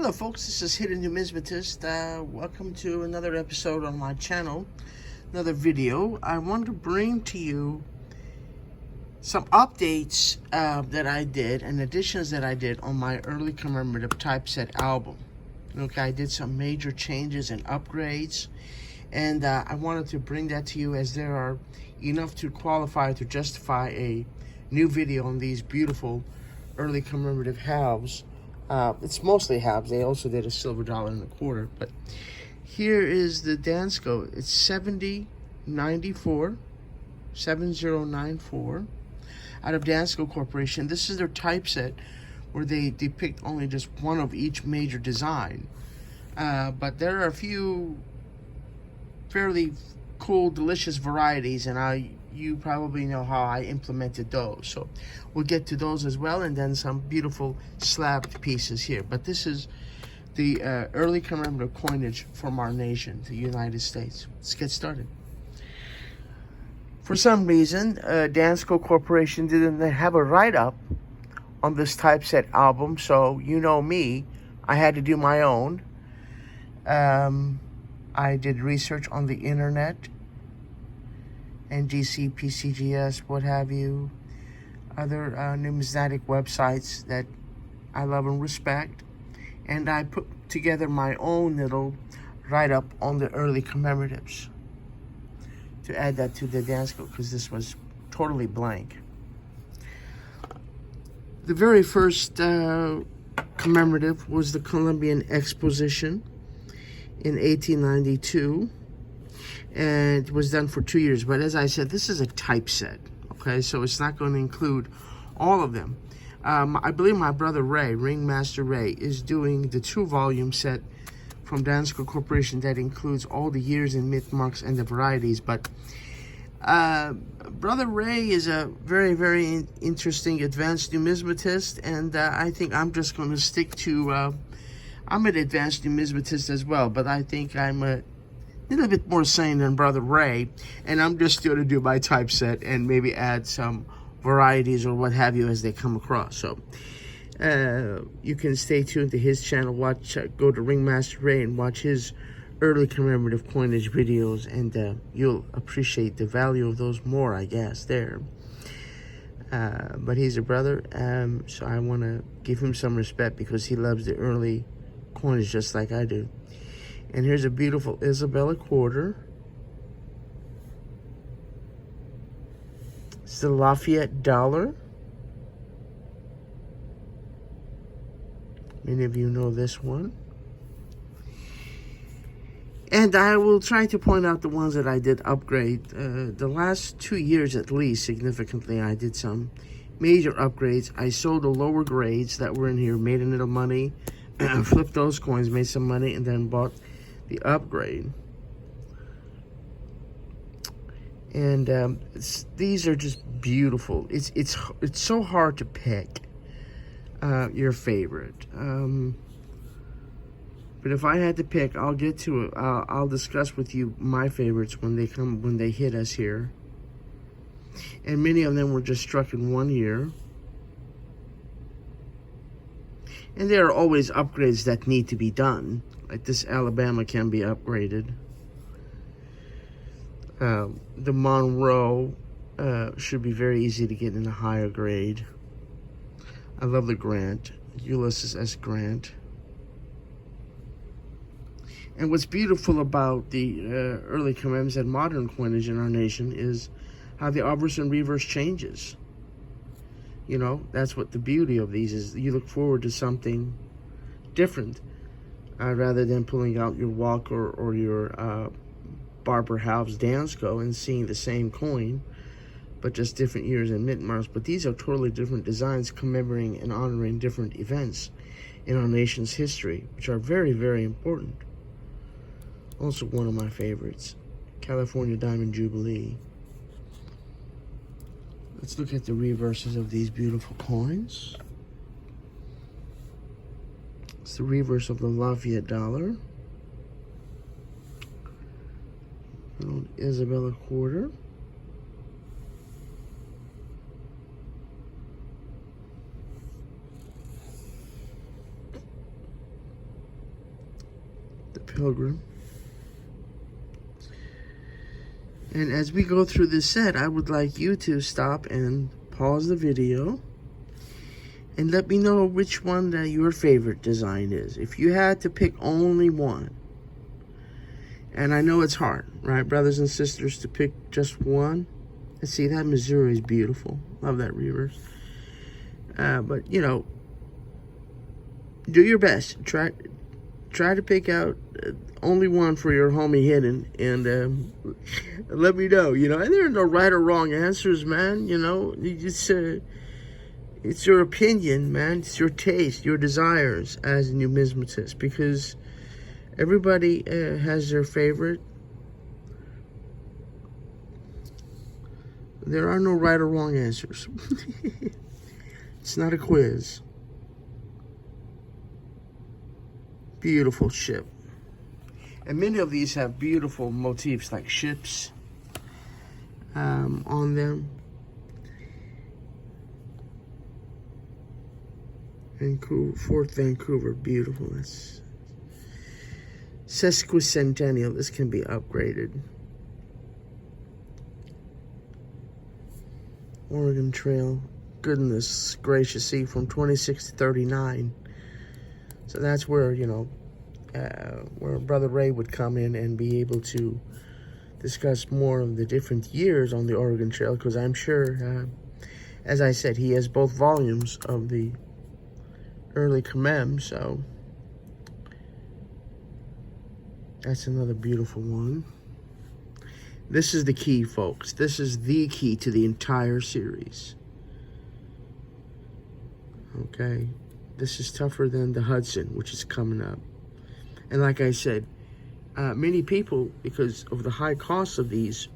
Hello folks, this is Hidden Numismatist. Welcome to another episode on my channel, another video. I want to bring to you some updates that I did and additions that I did on my early commemorative typeset album. Okay, I did some major changes and upgrades, and I wanted to bring that to you as there are enough to qualify to justify a new video on these beautiful early commemorative halves. It's mostly halves. They also did a silver $1.25. But here is the Dansco. It's 7094 out of Dansco Corporation. This is their typeset where they depict only just one of each major design. But there are a few fairly cool, delicious varieties, and you probably know how I implemented those. So we'll get to those as well, and then some beautiful slabbed pieces here. But this is the early commemorative coinage from our nation, the United States. Let's get started. For some reason, Dansco Corporation didn't have a write-up on this typeset album, so you know me, I had to do my own. I did research on the internet, NGC, PCGS, what have you, other numismatic websites that I love and respect, and I put together my own little write-up on the early commemoratives to add that to the Dansco, because this was totally blank. The very first commemorative was the Columbian Exposition in 1892. And it was done for 2 years. But as I said, this is a typeset, okay? So it's not going to include all of them. I believe my brother Ray, Ringmaster Ray, is doing the 2-volume set from Dansco Corporation that includes all the years and myth marks and the varieties. But Brother Ray is a very, very interesting advanced numismatist, and I think I'm just going to stick to... I'm an advanced numismatist as well, but I think I'm a little bit more sane than Brother Ray, and I'm just going to do my typeset and maybe add some varieties or what have you as they come across. So you can stay tuned to his channel, go to Ringmaster Ray and watch his early commemorative coinage videos, and you'll appreciate the value of those more, I guess, there. But he's a brother, so I want to give him some respect because he loves the early coinage just like I do. And here's a beautiful Isabella quarter. It's the Lafayette dollar. Many of you know this one. And I will try to point out the ones that I did upgrade. The last 2 years at least, significantly, I did some major upgrades. I sold the lower grades that were in here, made a little money, flipped those coins, made some money, and then bought the upgrade. And these are just beautiful. It's so hard to pick your favorite. But if I had to pick, I'll get to it. I'll discuss with you my favorites when they hit us here. And many of them were just struck in 1 year. And there are always upgrades that need to be done. Like this Alabama can be upgraded. The Monroe should be very easy to get in a higher grade. I love the Grant, Ulysses S. Grant. And what's beautiful about the early commemoratives and modern coinage in our nation is how the obverse and reverse changes. You know, that's what the beauty of these is. You look forward to something different rather than pulling out your Walker or your Barber Halves Dansco and seeing the same coin, but just different years and mint marks. But these are totally different designs commemorating and honoring different events in our nation's history, which are very, very important. Also one of my favorites, California Diamond Jubilee. Let's look at the reverses of these beautiful coins. It's the reverse of the Lafayette dollar. Little Isabella quarter. the Pilgrim. And as we go through this set, I would like you to stop and pause the video and let me know which one that your favorite design is. If you had to pick only one, and I know it's hard, right, brothers and sisters, to pick just one. Let's see, that Missouri is beautiful. Love that reverse. But, you know, do your best. Try to pick out only one for your homie hidden, and let me know, you know. And there are no right or wrong answers, man, you know. It's your opinion, man. It's your taste, your desires as a numismatist, because everybody has their favorite. There are no right or wrong answers. It's not a quiz. Beautiful ship. And many of these have beautiful motifs like ships on them. Vancouver, Fort Vancouver, beautiful. That's sesquicentennial. This can be upgraded. Oregon Trail. Goodness gracious, see, from 26 to 39. So that's where, you know, where Brother Ray would come in and be able to discuss more of the different years on the Oregon Trail, because I'm sure, as I said, he has both volumes of the early commem, so that's another beautiful one. This is the key, folks. This is the key to the entire series. Okay, this is tougher than the Hudson, which is coming up. And like I said, many people, because of the high cost of these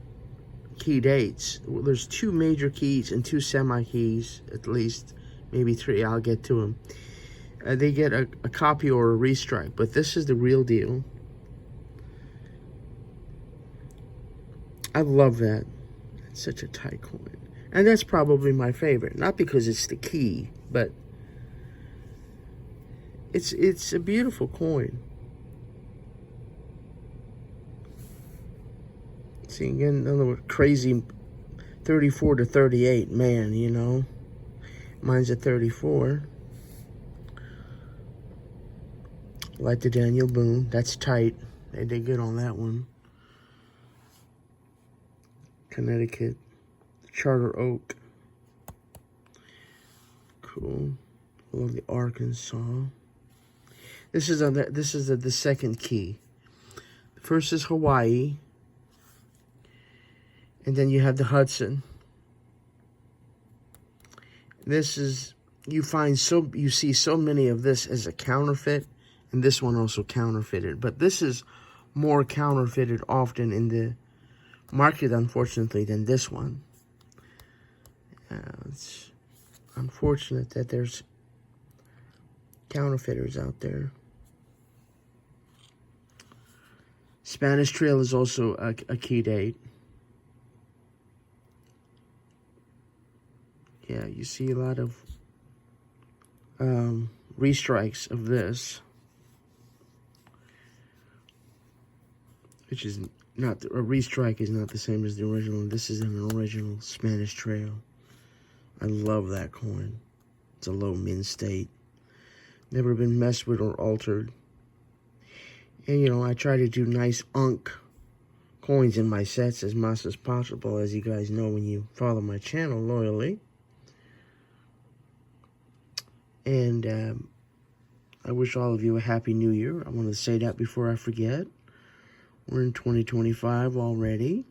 key dates, well, there's 2 major keys and 2 semi-keys, at least, maybe 3, I'll get to them. They get a copy or a restrike, but this is the real deal. I love that. It's such a tight coin. And that's probably my favorite. Not because it's the key, but it's a beautiful coin. See, again, another crazy 34 to 38, man, you know. Mine's a 34. Like the Daniel Boone. That's tight. They did good on that one. Connecticut. Charter Oak. Cool. Love the Arkansas. This is the second key. The first is Hawaii. And then you have the Hudson. This is, you see so many of this as a counterfeit, and this one also counterfeited. But this is more counterfeited often in the market, unfortunately, than this one. It's unfortunate that there's counterfeiters out there. Spanish Trail is also a key date. Yeah, you see a lot of restrikes of this, which is not, a restrike is not the same as the original. This is an original Spanish Trail. I love that coin. It's a low min state. Never been messed with or altered. And, you know, I try to do nice unk coins in my sets as much as possible, as you guys know when you follow my channel loyally. And I wish all of you a Happy New Year. I want to say that before I forget. We're in 2025 already.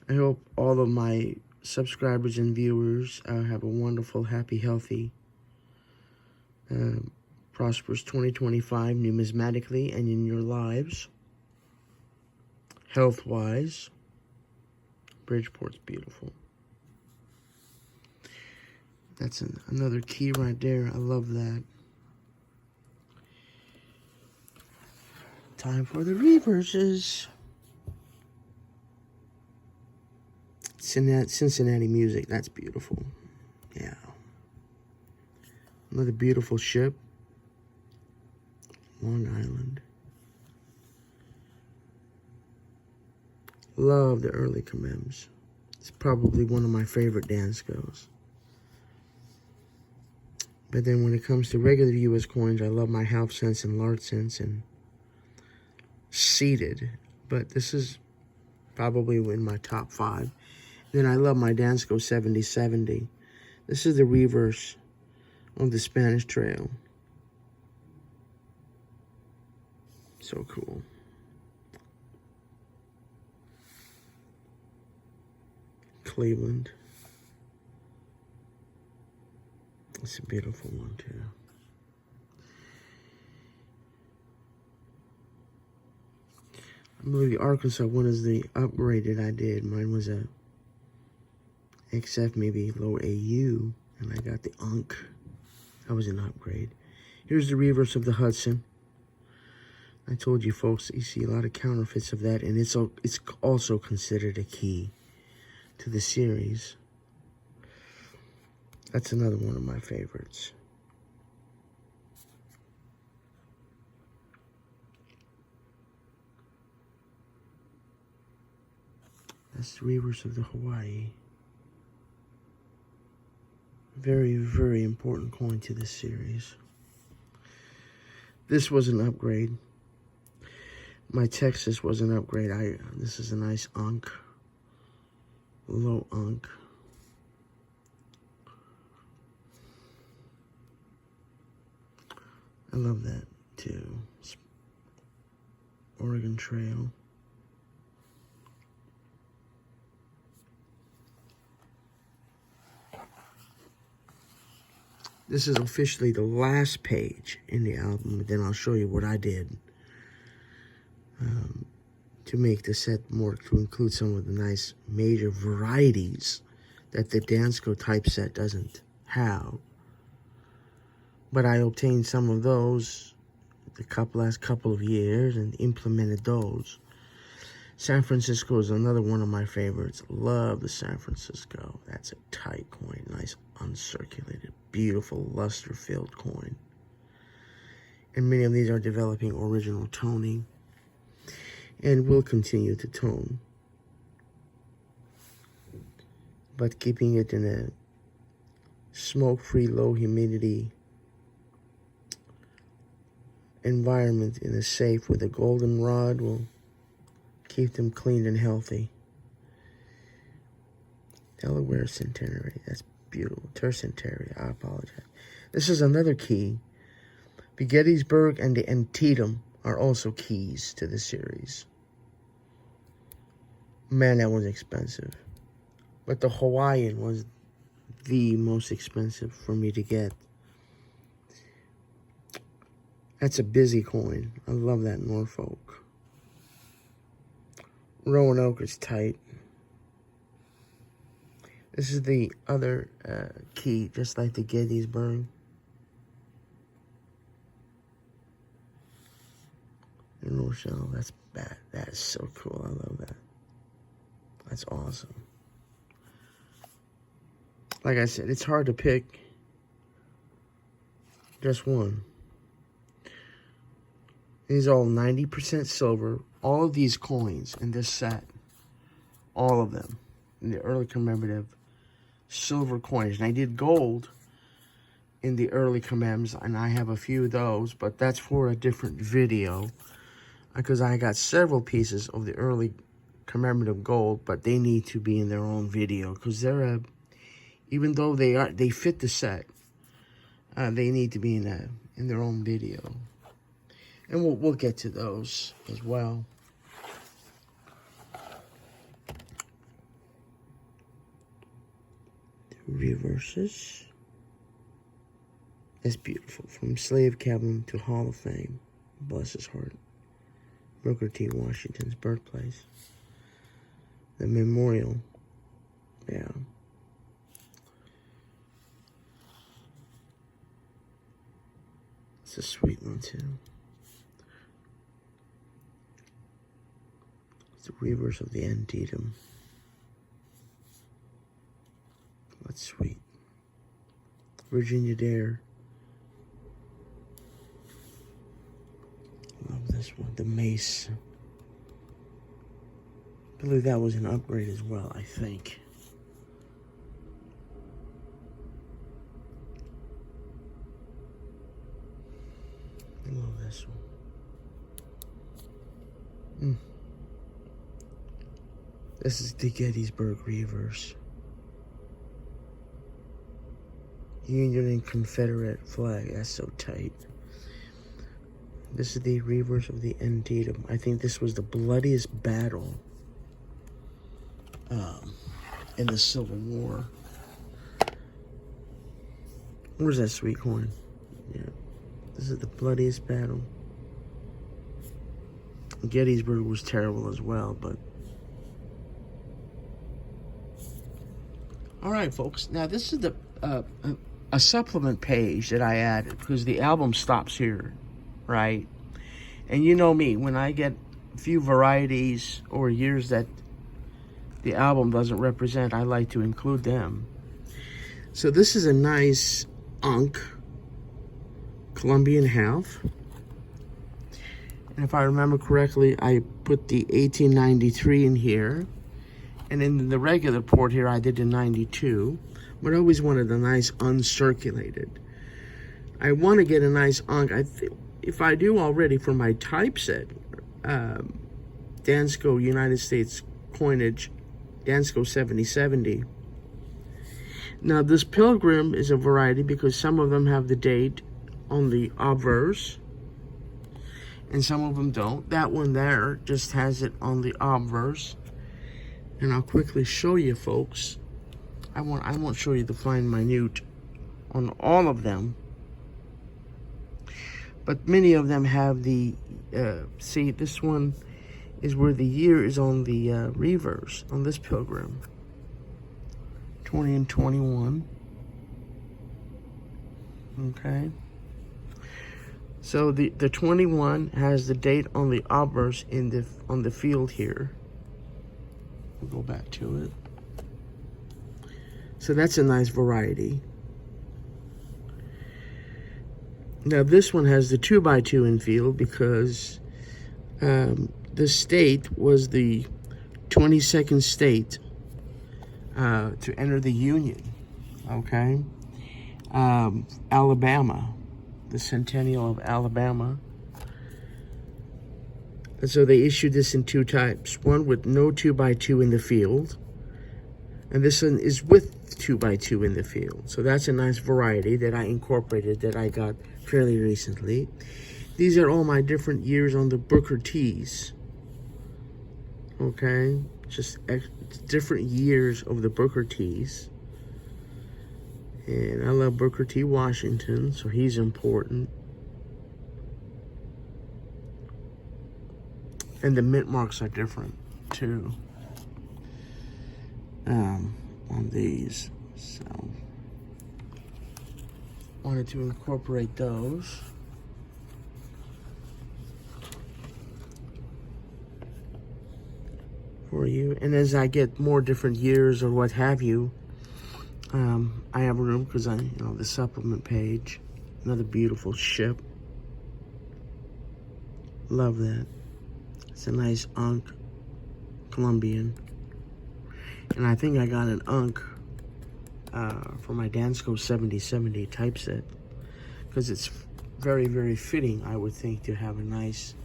I hope all of my subscribers and viewers have a wonderful, happy, healthy, prosperous 2025 numismatically and in your lives. Health-wise. Bridgeport's beautiful. That's another key right there. I love that. Time for the reverses. Cincinnati music. That's beautiful. Yeah. Another beautiful ship. Long Island. Love the early commems. It's probably one of my favorite Danscos. But then when it comes to regular U.S. coins, I love my half cents and large cents and seated. But this is probably in my top 5. Then I love my Dansco 7070. This is the reverse of the Spanish Trail. So cool. Cleveland. It's a beautiful one too. I believe the Arkansas one is the upgrade that I did. Mine was a XF, maybe low AU, and I got the UNC. That was an upgrade. Here's the reverse of the Hudson. I told you folks, you see a lot of counterfeits of that, and it's also considered a key to the series. That's another one of my favorites. That's the reverse of the Hawaii. Very, very important coin to this series. This was an upgrade. My Texas was an upgrade. This is a nice UNC. Low UNC. I love that too. Oregon Trail. This is officially the last page in the album, but then I'll show you what I did to make the set more, to include some of the nice major varieties that the Dansco typeset doesn't have. But I obtained some of those the last couple of years and implemented those. San Francisco is another one of my favorites. Love the San Francisco. That's a tight coin. Nice uncirculated, beautiful luster-filled coin. And many of these are developing original toning and will continue to tone. But keeping it in a smoke-free, low humidity environment in a safe with a golden rod will keep them clean and healthy. Delaware Centenary, that's beautiful. Tercentenary, I apologize. This is another key. The Gettysburg and the Antietam are also keys to the series. Man, that was expensive. But the Hawaiian was the most expensive for me to get. That's a busy coin. I love that Norfolk. Roanoke is tight. This is the other key, just like the Gettysburg. And Rochelle, that's bad. That is so cool. I love that. That's awesome. Like I said, it's hard to pick just one. These are all 90% silver. All of these coins in this set, all of them, in the early commemorative silver coins. And I did gold in the early commems, and I have a few of those, but that's for a different video, because I got several pieces of the early commemorative gold, but they need to be in their own video, because they're even though they fit the set, they need to be in their own video. And we'll get to those as well. The reverses. That's beautiful. From Slave Cabin to Hall of Fame. Bless his heart. Booker T. Washington's birthplace. The memorial. Yeah. It's a sweet one too. The reverse of the Antietam. That's sweet. Virginia Dare. this one, the mace. I believe that was an upgrade as well, I think. I love this one. This is the Gettysburg Reverse. Union and Confederate flag. That's so tight. This is the reverse of the Antietam. I think this was the bloodiest battle in the Civil War. Where's that sweet coin? Yeah. This is the bloodiest battle. Gettysburg was terrible as well, but... Alright, folks. Now, this is the a supplement page that I added, because the album stops here, right? And you know me, when I get a few varieties or years that the album doesn't represent, I like to include them. So this is a nice Unk Columbian half. And if I remember correctly, I put the 1893 in here. And in the regular port here, I did the 92. But I always wanted a nice uncirculated. I want to get a nice Unk. I think if I do already for my typeset, Dansco United States coinage, Dansco 7070. Now this Pilgrim is a variety because some of them have the date on the obverse and some of them don't. That one there just has it on the obverse. And I'll quickly show you, folks. I won't show you the fine minute on all of them. But many of them have the, see, this one is where the year is on the reverse, on this Pilgrim. 20 and 21. Okay. So the 21 has the date on the obverse on the field here. We'll go back to it. So that's a nice variety. Now this one has the 2x2 in field because the state was the 22nd state to enter the Union. Okay, Alabama, the Centennial of Alabama. And so they issued this in two types. One with no 2x2 in the field, and this one is with 2x2 in the field. So that's a nice variety that I incorporated that I got fairly recently. These are all my different years on the Booker T's. Okay, just different years of the Booker T's. And I love Booker T. Washington, so he's important. And the mint marks are different too on these. So wanted to incorporate those. For you. And as I get more different years or what have you, I have room because the supplement page, another beautiful ship. Love that. It's a nice Unk Columbian. And I think I got an Unk for my Dansco 7070 typeset because it's very, very fitting, I would think, to have a nice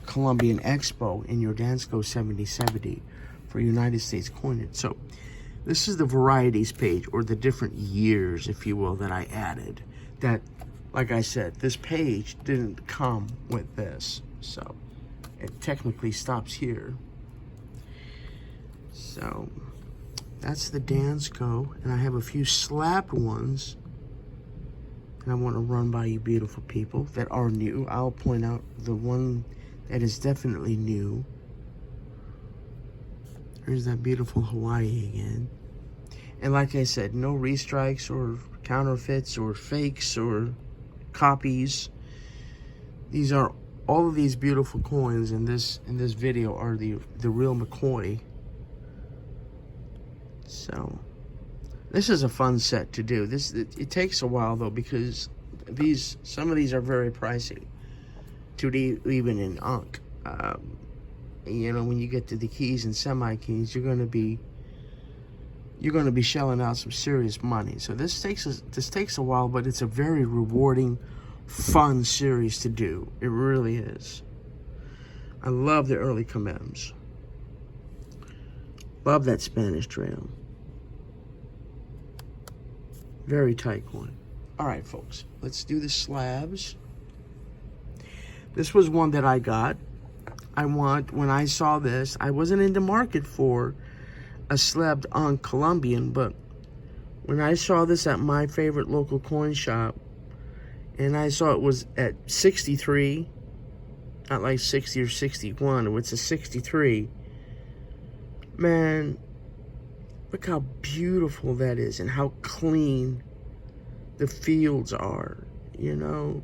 Columbian Expo in your Dansco 7070 for United States coinage. So this is the varieties page, or the different years, if you will, that I added. That, like I said, this page didn't come with this, so it technically stops here. So that's the Dansco, and I have a few slabbed ones, and I want to run by you beautiful people that are new. I'll point out the one that is definitely new. There's that beautiful Hawaii again. And like I said, no restrikes or counterfeits or fakes or copies. These are all of these beautiful coins in this video are the real McCoy. So this is a fun set to do. It takes a while though because some of these are very pricey. to even an unk. You know, when you get to the keys and semi-keys, you're gonna be shelling out some serious money. So this takes a while, but it's a very rewarding, fun series to do. It really is. I love the early commems. Love that Spanish trail. Very tight coin. All right, folks, let's do the slabs. This was one that I got. When I saw this, I wasn't in the market for a slabbed on Columbian, but when I saw this at my favorite local coin shop, and I saw it was at 63, not like 60 or 61, it's a 63, man, look how beautiful that is and how clean the fields are, you know.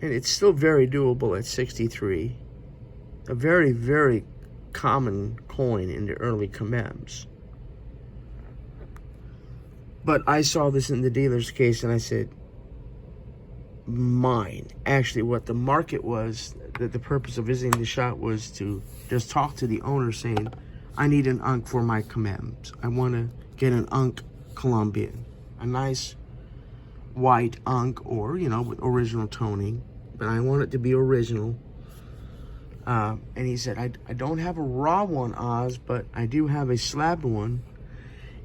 And it's still very doable at 63. A very, very common coin in the early commems. But I saw this in the dealer's case and I said, mine. Actually, what the market was, that the purpose of visiting the shop was to just talk to the owner saying, I need an unk for my commems. I want to get an unk Columbian. A nice white unk, or, you know, with original toning. But I want it to be original. And he said, I don't have a raw one, Oz, but I do have a slabbed one.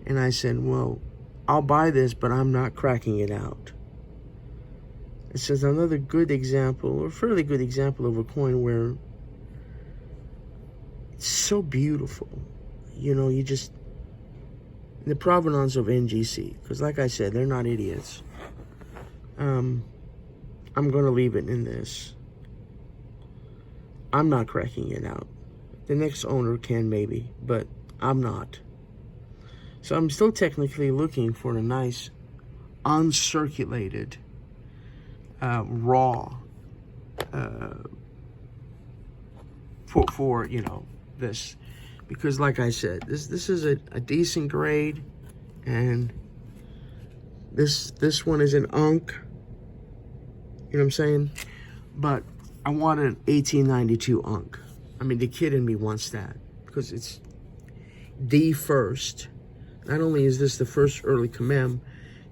And I said, well, I'll buy this, but I'm not cracking it out. It says another good example, or fairly good example of a coin where it's so beautiful. You know, you just, the provenance of NGC, because like I said, they're not idiots. I'm going to leave it in this. I'm not cracking it out. The next owner can maybe, but I'm not. So I'm still technically looking for a nice uncirculated raw for you know, this, because like I said, this is a decent grade, and this one is an unk. You know what I'm saying? But I want an 1892 unk. I mean, the kid in me wants that because it's the first. Not only is this the first early commem,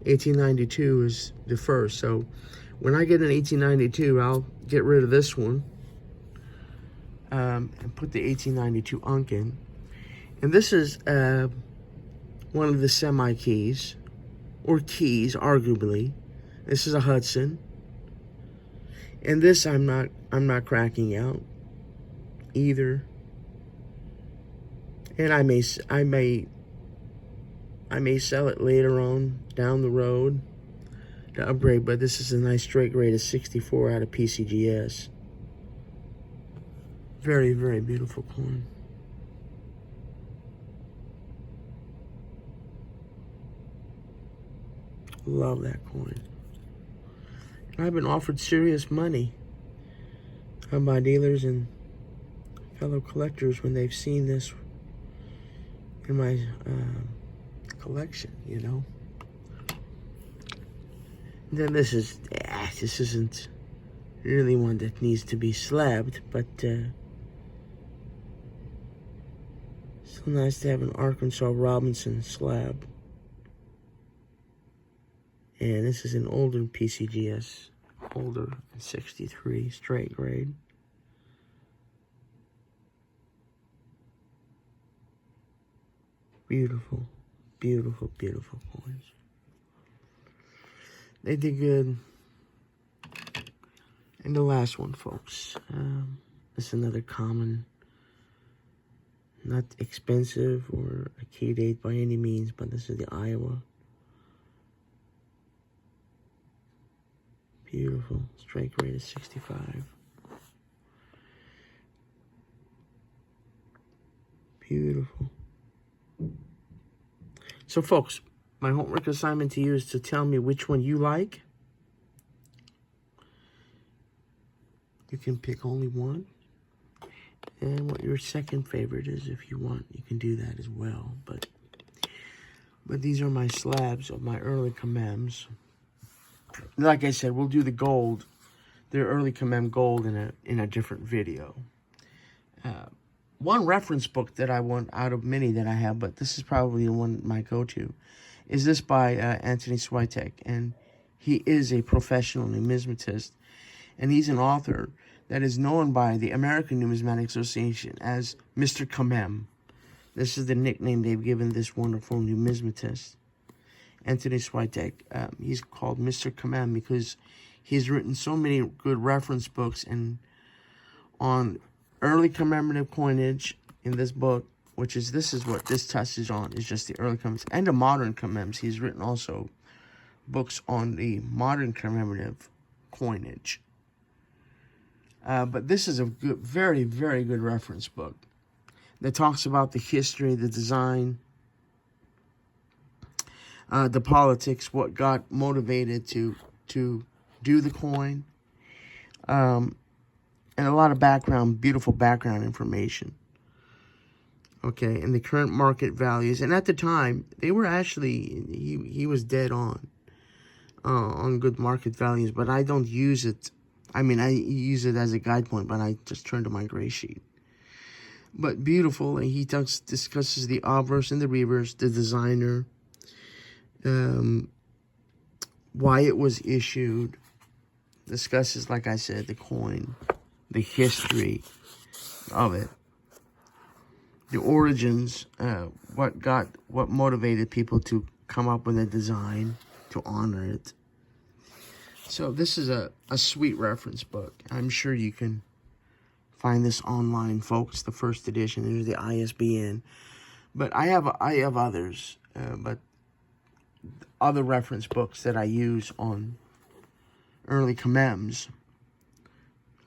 1892 is the first. So when I get an 1892, I'll get rid of this one and put the 1892 unk in. And this is one of the semi-keys, or keys, arguably. This is a Hudson. And this I'm not cracking out either. And I may sell it later on down the road to upgrade, but this is a nice straight grade of 64 out of PCGS. Very, very beautiful coin. Love that coin. And I've been offered serious money by dealers and fellow collectors when they've seen this in my collection, you know. And then this isn't really one that needs to be slabbed, but still nice to have an Arkansas Robinson slab. And this is an older PCGS, older, 63, straight grade. Beautiful, beautiful, beautiful coins. They did good. And the last one, folks. This is another common, not expensive or a key date by any means, but this is the Iowa. Beautiful, straight grade of 65. Beautiful. So folks, my homework assignment to you is to tell me which one you like. You can pick only one. And what your second favorite is, if you want, you can do that as well. But these are my slabs of my early commems. like I said, we'll do the gold, the early Commem gold in a different video. One reference book that I want out of many that I have, but this is probably the one my go-to, is this by Anthony Switek, and he is a professional numismatist, and he's an author that is known by the American Numismatic Association as Mr. Commem. This is the nickname they've given this wonderful numismatist, Anthony Switek. He's called Mr. Commem because he's written so many good reference books and on early commemorative coinage in this book, which is, this is what this touches on, is just the early commems and the modern commems. He's written also books on the modern commemorative coinage. But this is a good, very, very good reference book that talks about the history, the design, the politics, what got motivated to do the coin, and a lot of background, beautiful background information. Okay, and the current market values, and at the time they were actually, he was dead on good market values, but I don't use it. I mean, I use it as a guide point, but I just turn to my gray sheet. But beautiful, and he discusses the obverse and the reverse, the designer, why it was issued, discusses, like I said, the coin, the history of it, the origins, what motivated people to come up with a design, to honor it. So this is a sweet reference book. I'm sure you can find this online, folks. The first edition, there's the ISBN. But I have others, but other reference books that I use on early commems.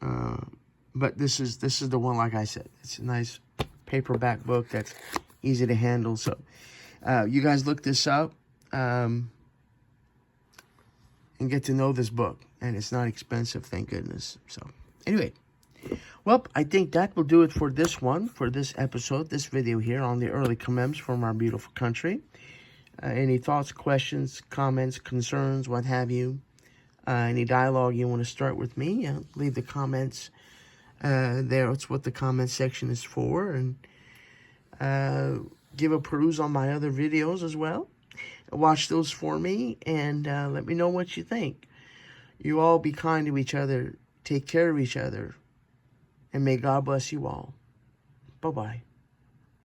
But this is the one, like I said. It's a nice paperback book that's easy to handle. So you guys look this up and get to know this book. And it's not expensive, thank goodness. So anyway, well, I think that will do it for this one, for this episode, this video here on the early commems from our beautiful country. Any thoughts, questions, comments, concerns, what have you? Any dialogue you want to start with me, leave the comments there. It's what the comment section is for. And give a peruse on my other videos as well. Watch those for me and let me know what you think. You all be kind to each other. Take care of each other. And may God bless you all. Bye-bye.